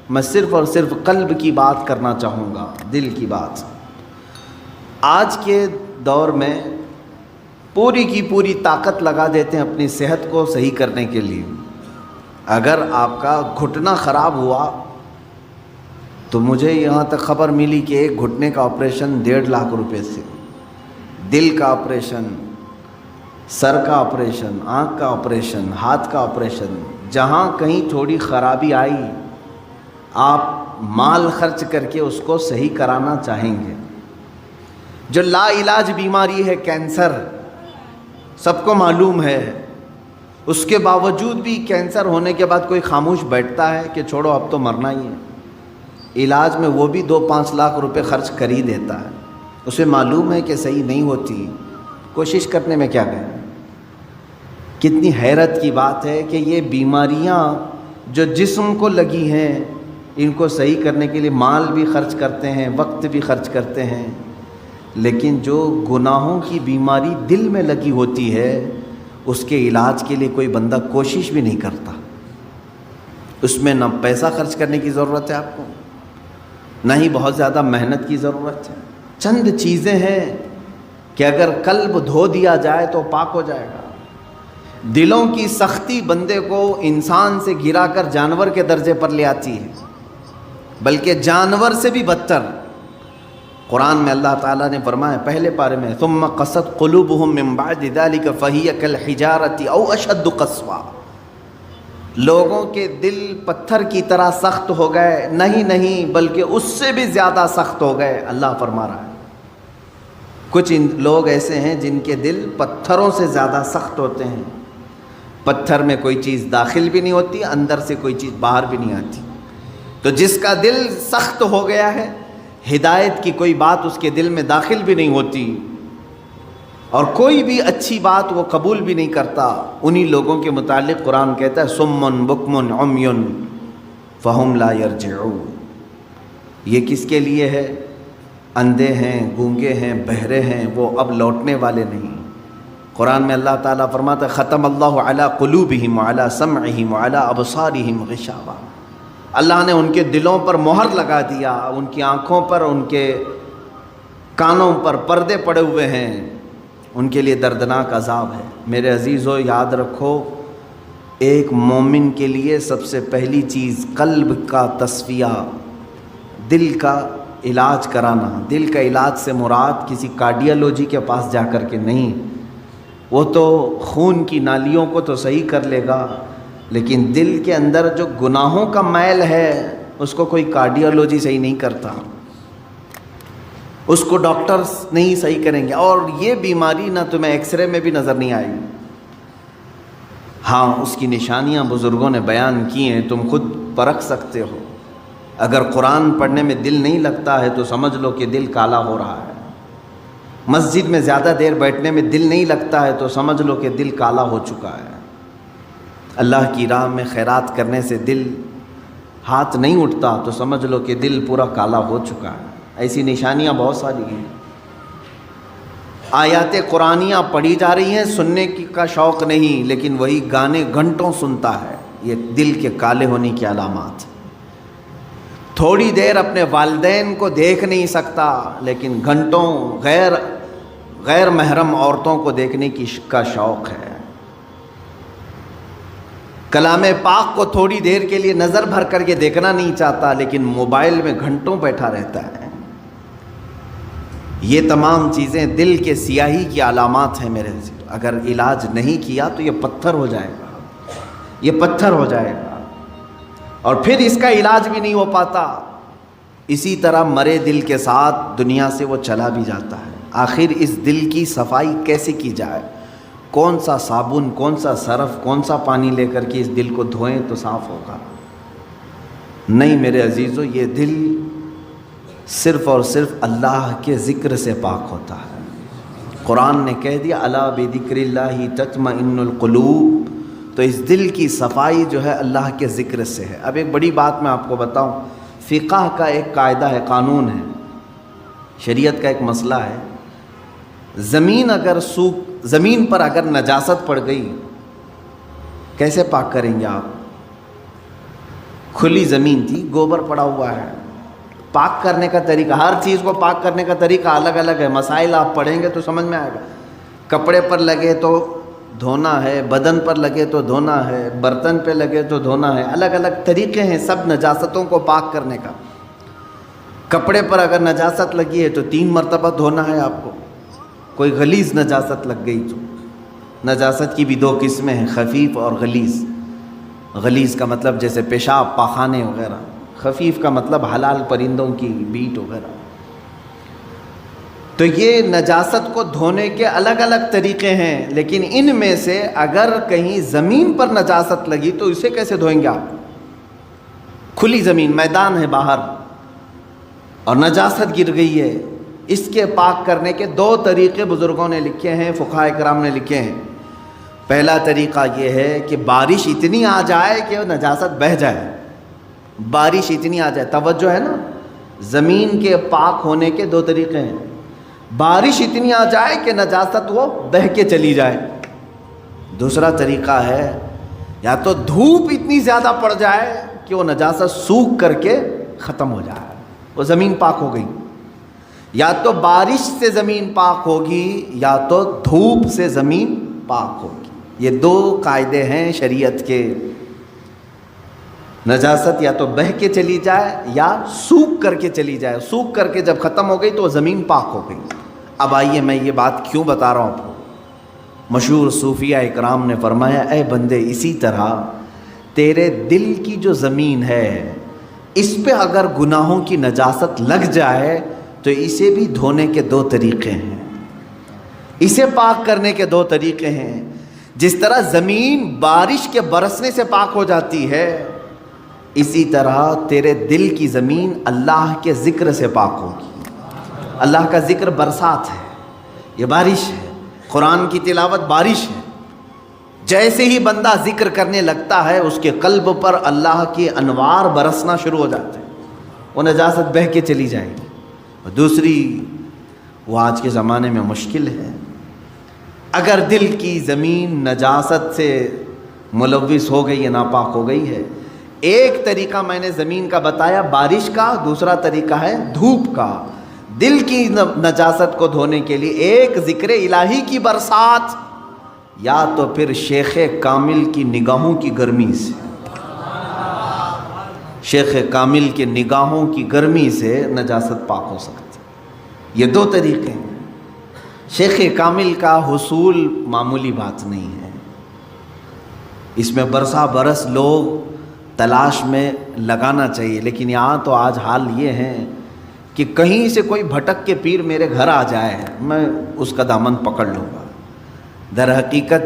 میں صرف اور صرف قلب کی بات کرنا چاہوں گا، دل کی بات۔ آج کے دور میں پوری کی پوری طاقت لگا دیتے ہیں اپنی صحت کو صحیح کرنے کے لیے۔ اگر آپ کا گھٹنا خراب ہوا تو مجھے یہاں تک خبر ملی کہ ایک گھٹنے کا آپریشن 1.5 لاکھ روپے سے، دل کا آپریشن، سر کا آپریشن، آنکھ کا آپریشن، ہاتھ کا آپریشن، جہاں کہیں تھوڑی خرابی آئی آپ مال خرچ کر کے اس کو صحیح کرانا چاہیں گے۔ جو لا علاج بیماری ہے کینسر، سب کو معلوم ہے، اس کے باوجود بھی کینسر ہونے کے بعد کوئی خاموش بیٹھتا ہے کہ چھوڑو اب تو مرنا ہی ہے؟ علاج میں وہ بھی 2-5 لاکھ روپے خرچ کر ہی دیتا ہے، اسے معلوم ہے کہ صحیح نہیں ہوتی، کوشش کرنے میں کیا گئے۔ کتنی حیرت کی بات ہے کہ یہ بیماریاں جو جسم کو لگی ہیں ان کو صحیح کرنے کے لیے مال بھی خرچ کرتے ہیں، وقت بھی خرچ کرتے ہیں، لیکن جو گناہوں کی بیماری دل میں لگی ہوتی ہے اس کے علاج کے لیے کوئی بندہ کوشش بھی نہیں کرتا۔ اس میں نہ پیسہ خرچ کرنے کی ضرورت ہے آپ کو، نہ ہی بہت زیادہ محنت کی ضرورت ہے۔ چند چیزیں ہیں کہ اگر قلب دھو دیا جائے تو پاک ہو جائے گا۔ دلوں کی سختی بندے کو انسان سے گرا کر جانور کے درجے پر لے آتی ہے، بلکہ جانور سے بھی بدتر۔ قرآن میں اللہ تعالیٰ نے فرمایا پہلے پارے میں، ثم قست قلوبہم من بعد ذلک فہی کالحجارۃ او اشد قسوا، لوگوں کے دل پتھر کی طرح سخت ہو گئے، نہیں بلکہ اس سے بھی زیادہ سخت ہو گئے، اللہ فرما رہا ہے۔ کچھ لوگ ایسے ہیں جن کے دل پتھروں سے زیادہ سخت ہوتے ہیں، پتھر میں کوئی چیز داخل بھی نہیں ہوتی، اندر سے کوئی چیز باہر بھی نہیں آتی۔ تو جس کا دل سخت ہو گیا ہے، ہدایت کی کوئی بات اس کے دل میں داخل بھی نہیں ہوتی اور کوئی بھی اچھی بات وہ قبول بھی نہیں کرتا، انہی لوگوں کے متعلق قرآن کہتا ہے صم بکم عمی فہم لا یرجعون۔ یہ کس کے لیے ہے؟ اندھے ہیں، گونگے ہیں، بہرے ہیں، وہ اب لوٹنے والے نہیں۔ قرآن میں اللہ تعالیٰ فرماتا ہے ختم اللہ علی قلوبہم وعلی سمعہم وعلی ابصارہم غشاوہ، اللہ نے ان کے دلوں پر مہر لگا دیا، ان کی آنکھوں پر، ان کے کانوں پر پردے پڑے ہوئے ہیں، ان کے لیے دردناک عذاب ہے۔ میرے عزیزو یاد رکھو، ایک مومن کے لیے سب سے پہلی چیز قلب کا تصفیہ، دل کا علاج کرانا۔ دل کا علاج سے مراد کسی کارڈیالوجی کے پاس جا کر کے نہیں، وہ تو خون کی نالیوں کو تو صحیح کر لے گا، لیکن دل کے اندر جو گناہوں کا میل ہے اس کو کوئی کارڈیالوجی صحیح نہیں کرتا، اس کو ڈاکٹرز نہیں صحیح کریں گے۔ اور یہ بیماری نہ تمہیں ایکس رے میں بھی نظر نہیں آئے گی، ہاں اس کی نشانیاں بزرگوں نے بیان کی ہیں، تم خود پرکھ سکتے ہو۔ اگر قرآن پڑھنے میں دل نہیں لگتا ہے تو سمجھ لو کہ دل کالا ہو رہا ہے، مسجد میں زیادہ دیر بیٹھنے میں دل نہیں لگتا ہے تو سمجھ لو کہ دل کالا ہو چکا ہے، اللہ کی راہ میں خیرات کرنے سے دل ہاتھ نہیں اٹھتا تو سمجھ لو کہ دل پورا کالا ہو چکا ہے۔ ایسی نشانیاں بہت ساری ہیں۔ آیات قرآنیاں پڑھی جا رہی ہیں، سننے کا شوق نہیں، لیکن وہی گانے گھنٹوں سنتا ہے، یہ دل کے کالے ہونے کی علامات۔ تھوڑی دیر اپنے والدین کو دیکھ نہیں سکتا، لیکن گھنٹوں غیر محرم عورتوں کو دیکھنے کا شوق ہے۔ کلام پاک کو تھوڑی دیر کے لیے نظر بھر کر کے دیکھنا نہیں چاہتا، لیکن موبائل میں گھنٹوں بیٹھا رہتا ہے۔ یہ تمام چیزیں دل کے سیاہی کی علامات ہیں میرے عزیز۔ اگر علاج نہیں کیا تو یہ پتھر ہو جائے گا، یہ پتھر ہو جائے گا، اور پھر اس کا علاج بھی نہیں ہو پاتا۔ اسی طرح مرے دل کے ساتھ دنیا سے وہ چلا بھی جاتا ہے۔ آخر اس دل کی صفائی کیسے کی جائے؟ کون سا صابن، کون سا سرف، کون سا پانی لے کر کے اس دل کو دھوئیں تو صاف ہوگا؟ نہیں میرے عزیزو، یہ دل صرف اور صرف اللہ کے ذکر سے پاک ہوتا ہے۔ قرآن نے کہہ دیا الا بذکر اللہ تطمئن القلوب، تو اس دل کی صفائی جو ہے اللہ کے ذکر سے ہے۔ اب ایک بڑی بات میں آپ کو بتاؤں، فقہ کا ایک قاعدہ ہے، قانون ہے، شریعت کا ایک مسئلہ ہے، زمین پر اگر نجاست پڑ گئی کیسے پاک کریں گے آپ؟ کھلی زمین تھی، گوبر پڑا ہوا ہے. پاک کرنے کا طریقہ، ہر چیز کو پاک کرنے کا طریقہ الگ الگ ہے. مسائل آپ پڑھیں گے تو سمجھ میں آئے گا. کپڑے پر لگے تو دھونا ہے، بدن پر لگے تو دھونا ہے، برتن پہ لگے تو دھونا ہے. الگ الگ طریقے ہیں سب نجاستوں کو پاک کرنے کا. کپڑے پر اگر نجاست لگی ہے تو 3 مرتبہ دھونا ہے آپ کو. کوئی غلیظ نجاست لگ گئی تو، نجاست کی بھی 2 قسمیں ہیں، خفیف اور غلیظ. غلیظ کا مطلب جیسے پیشاب، پاخانے وغیرہ. خفیف کا مطلب حلال پرندوں کی بیٹ وغیرہ. تو یہ نجاست کو دھونے کے الگ الگ طریقے ہیں، لیکن ان میں سے اگر کہیں زمین پر نجاست لگی تو اسے کیسے دھوئیں گے آپ؟ کھلی زمین، میدان ہے باہر اور نجاست گر گئی ہے، اس کے پاک کرنے کے 2 طریقے بزرگوں نے لکھے ہیں، فقہاء کرام نے لکھے ہیں. پہلا طریقہ یہ ہے کہ بارش اتنی آ جائے کہ نجاست بہہ جائے. بارش اتنی آ جائے، توجہ ہے نا، زمین کے پاک ہونے کے 2 طریقے ہیں. بارش اتنی آ جائے کہ نجاست وہ بہہ کے چلی جائے. دوسرا طریقہ ہے یا تو دھوپ اتنی زیادہ پڑ جائے کہ وہ نجاست سوکھ کر کے ختم ہو جائے، وہ زمین پاک ہو گئی. یا تو بارش سے زمین پاک ہوگی یا تو دھوپ سے زمین پاک ہوگی. یہ 2 قاعدے ہیں شریعت کے. نجاست یا تو بہہ کے چلی جائے یا سوکھ کر کے چلی جائے. سوکھ کر کے جب ختم ہو گئی تو وہ زمین پاک ہو گئی. اب آئیے میں یہ بات کیوں بتا رہا ہوں آپ کو. مشہور صوفیہ اکرام نے فرمایا، اے بندے، اسی طرح تیرے دل کی جو زمین ہے اس پہ اگر گناہوں کی نجاست لگ جائے تو اسے بھی دھونے کے 2 طریقے ہیں، اسے پاک کرنے کے 2 طریقے ہیں. جس طرح زمین بارش کے برسنے سے پاک ہو جاتی ہے، اسی طرح تیرے دل کی زمین اللہ کے ذکر سے پاک ہوگی. اللہ کا ذکر برسات ہے، یہ بارش ہے. قرآن کی تلاوت بارش ہے. جیسے ہی بندہ ذکر کرنے لگتا ہے اس کے قلب پر اللہ کی انوار برسنا شروع ہو جاتے ہیں، وہ نجاست بہہ کے چلی جائے گی. اور دوسری، وہ آج کے زمانے میں مشکل ہے. اگر دل کی زمین نجاست سے ملوث ہو گئی ہے، ناپاک ہو گئی ہے، ایک طریقہ میں نے زمین کا بتایا بارش کا، دوسرا طریقہ ہے دھوپ کا. دل کی نجاست کو دھونے کے لیے ایک ذکر الہی کی برسات، یا تو پھر شیخ کامل کی نگاہوں کی گرمی سے. شیخ کامل کے نگاہوں کی گرمی سے نجاست پاک ہو سکتی. یہ 2 طریقے ہیں. شیخ کامل کا حصول معمولی بات نہیں ہے، اس میں برسا برس لوگ تلاش میں لگانا چاہیے. لیکن یہاں تو آج حال یہ ہے کہ کہیں سے کوئی بھٹک کے پیر میرے گھر آ جائے میں اس کا دامن پکڑ لوں گا. در حقیقت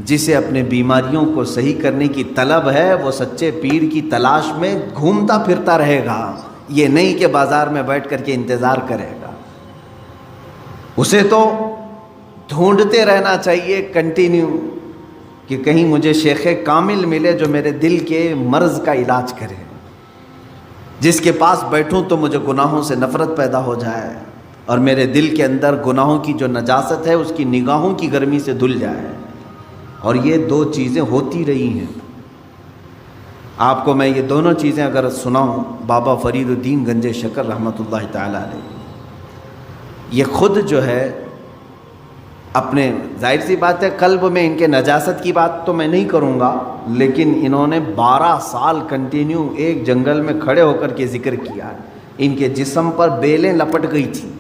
جسے اپنے بیماریوں کو صحیح کرنے کی طلب ہے وہ سچے پیر کی تلاش میں گھومتا پھرتا رہے گا. یہ نہیں کہ بازار میں بیٹھ کر کے انتظار کرے گا. اسے تو ڈھونڈتے رہنا چاہیے کنٹینیو کہ کہیں مجھے شیخ کامل ملے جو میرے دل کے مرض کا علاج کرے، جس کے پاس بیٹھوں تو مجھے گناہوں سے نفرت پیدا ہو جائے اور میرے دل کے اندر گناہوں کی جو نجاست ہے اس کی نگاہوں کی گرمی سے دھل جائے. اور یہ 2 چیزیں ہوتی رہی ہیں. آپ کو میں یہ دونوں چیزیں اگر سناؤں، بابا فرید الدین گنج شکر رحمۃ اللہ تعالی علیہ، یہ خود جو ہے اپنے، ظاہر سی بات ہے قلب میں ان کے نجاست کی بات تو میں نہیں کروں گا، لیکن انہوں نے 12 سال کنٹینیو ایک جنگل میں کھڑے ہو کر کے ذکر کیا. ان کے جسم پر بیلیں لپٹ گئی تھیں،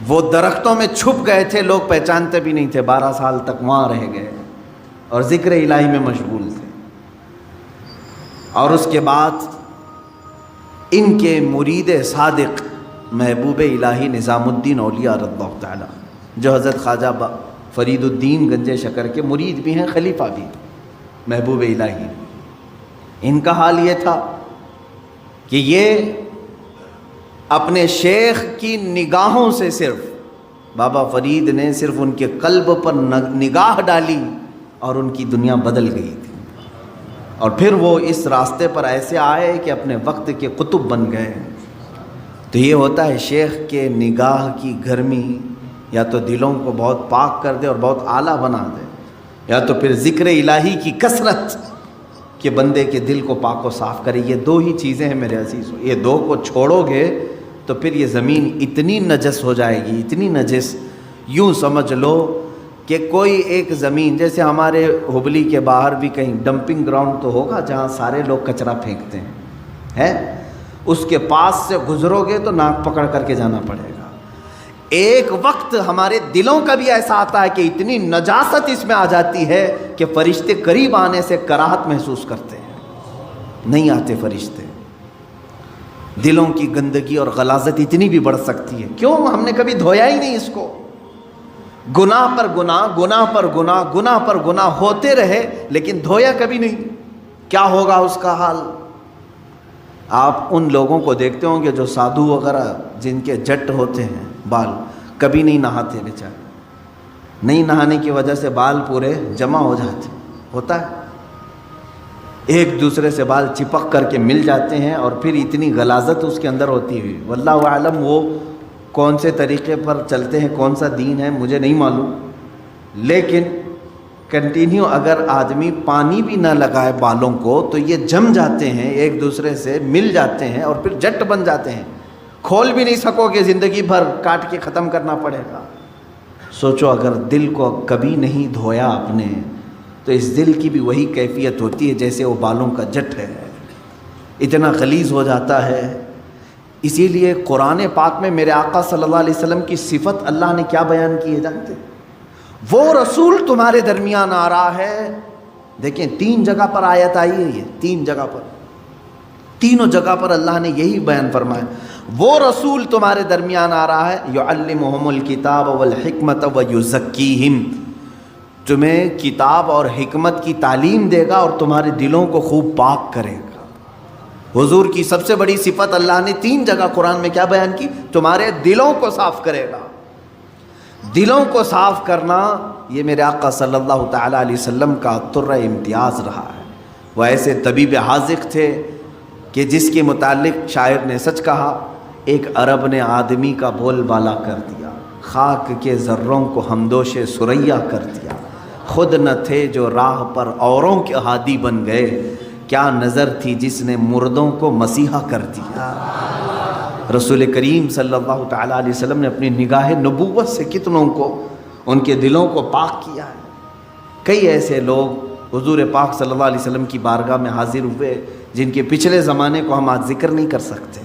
وہ درختوں میں چھپ گئے تھے، لوگ پہچانتے بھی نہیں تھے. 12 سال تک وہاں رہ گئے اور ذکر الہی میں مشغول تھے. اور اس کے بعد ان کے مرید صادق محبوب الہی نظام الدین اولیاء رضی اللہ تعالی، جو حضرت خواجہ فرید الدین گنج شکر کے مرید بھی ہیں، خلیفہ بھی، محبوب الہی، ان کا حال یہ تھا کہ یہ اپنے شیخ کی نگاہوں سے، صرف بابا فرید نے صرف ان کے قلب پر نگاہ ڈالی اور ان کی دنیا بدل گئی تھی. اور پھر وہ اس راستے پر ایسے آئے کہ اپنے وقت کے قطب بن گئے. تو یہ ہوتا ہے شیخ کے نگاہ کی گرمی یا تو دلوں کو بہت پاک کر دے اور بہت اعلیٰ بنا دے، یا تو پھر ذکر الہی کی کثرت کہ بندے کے دل کو پاک و صاف کرے۔ یہ دو ہی چیزیں ہیں میرے عزیزو، یہ دو کو چھوڑو گے تو پھر یہ زمین اتنی نجس ہو جائے گی، اتنی نجس، یوں سمجھ لو کہ کوئی ایک زمین، جیسے ہمارے ہبلی کے باہر بھی کہیں ڈمپنگ گراؤنڈ تو ہوگا جہاں سارے لوگ کچرا پھینکتے ہیں، ہے؟ اس کے پاس سے گزرو گے تو ناک پکڑ کر کے جانا پڑے گا۔ ایک وقت ہمارے دلوں کا بھی ایسا آتا ہے کہ اتنی نجاست اس میں آ جاتی ہے کہ فرشتے قریب آنے سے کراہت محسوس کرتے ہیں، نہیں آتے فرشتے۔ دلوں کی گندگی اور غلاظت اتنی بھی بڑھ سکتی ہے، کیوں؟ ہم نے کبھی دھویا ہی نہیں اس کو، گناہ پر گناہ، گناہ پر گناہ، گناہ پر گناہ ہوتے رہے لیکن دھویا کبھی نہیں۔ کیا ہوگا اس کا حال؟ آپ ان لوگوں کو دیکھتے ہوں گے جو سادھو وغیرہ جن کے جٹ ہوتے ہیں بال، کبھی نہیں نہاتے بیچارے، نہیں نہانے کی وجہ سے بال پورے جمع ہو جاتے، ہوتا ہے، ایک دوسرے سے بال چپک کر کے مل جاتے ہیں اور پھر اتنی غلاظت اس کے اندر ہوتی ہوئی، واللہ اعلم وہ کون سے طریقے پر چلتے ہیں، کون سا دین ہے مجھے نہیں معلوم، لیکن کنٹینیو اگر آدمی پانی بھی نہ لگائے بالوں کو تو یہ جم جاتے ہیں، ایک دوسرے سے مل جاتے ہیں اور پھر جٹ بن جاتے ہیں، کھول بھی نہیں سکو گے، زندگی بھر کاٹ کے ختم کرنا پڑے گا۔ سوچو اگر دل کو کبھی نہیں دھویا آپ نے تو اس دل کی بھی وہی کیفیت ہوتی ہے جیسے وہ بالوں کا جٹ ہے، اتنا غلیظ ہو جاتا ہے۔ اسی لیے قرآن پاک میں میرے آقا صلی اللہ علیہ وسلم کی صفت اللہ نے کیا بیان کی ہے جانتے؟ وہ رسول تمہارے درمیان آ رہا ہے، دیکھیں 3 جگہ پر آیت آئی ہے، یہ 3 جگہ پر، تینوں جگہ پر اللہ نے یہی بیان فرمایا، وہ رسول تمہارے درمیان آ رہا ہے، یعلمہم الکتاب والحکمت ویزکیہم، تمہیں کتاب اور حکمت کی تعلیم دے گا اور تمہارے دلوں کو خوب پاک کرے گا۔ حضور کی سب سے بڑی صفت اللہ نے 3 جگہ قرآن میں کیا بیان کی؟ تمہارے دلوں کو صاف کرے گا۔ دلوں کو صاف کرنا یہ میرے آقا صلی اللہ تعالیٰ علیہ وسلم کا طرہ امتیاز رہا ہے۔ وہ ایسے طبیب حاذق تھے کہ جس کے متعلق شاعر نے سچ کہا، ایک عرب نے آدمی کا بول بالا کر دیا، خاک کے ذروں کو ہمدوش ثریا کر دیا، خود نہ تھے جو راہ پر اوروں کے ہادی بن گئے، کیا نظر تھی جس نے مردوں کو مسیحا کر دیا۔ رسول کریم صلی اللہ تعالیٰ علیہ وسلم نے اپنی نگاہ نبوت سے کتنوں کو ان کے دلوں کو پاک کیا ہے۔ کئی ایسے لوگ حضور پاک صلی اللہ علیہ وسلم کی بارگاہ میں حاضر ہوئے جن کے پچھلے زمانے کو ہم آج ذکر نہیں کر سکتے،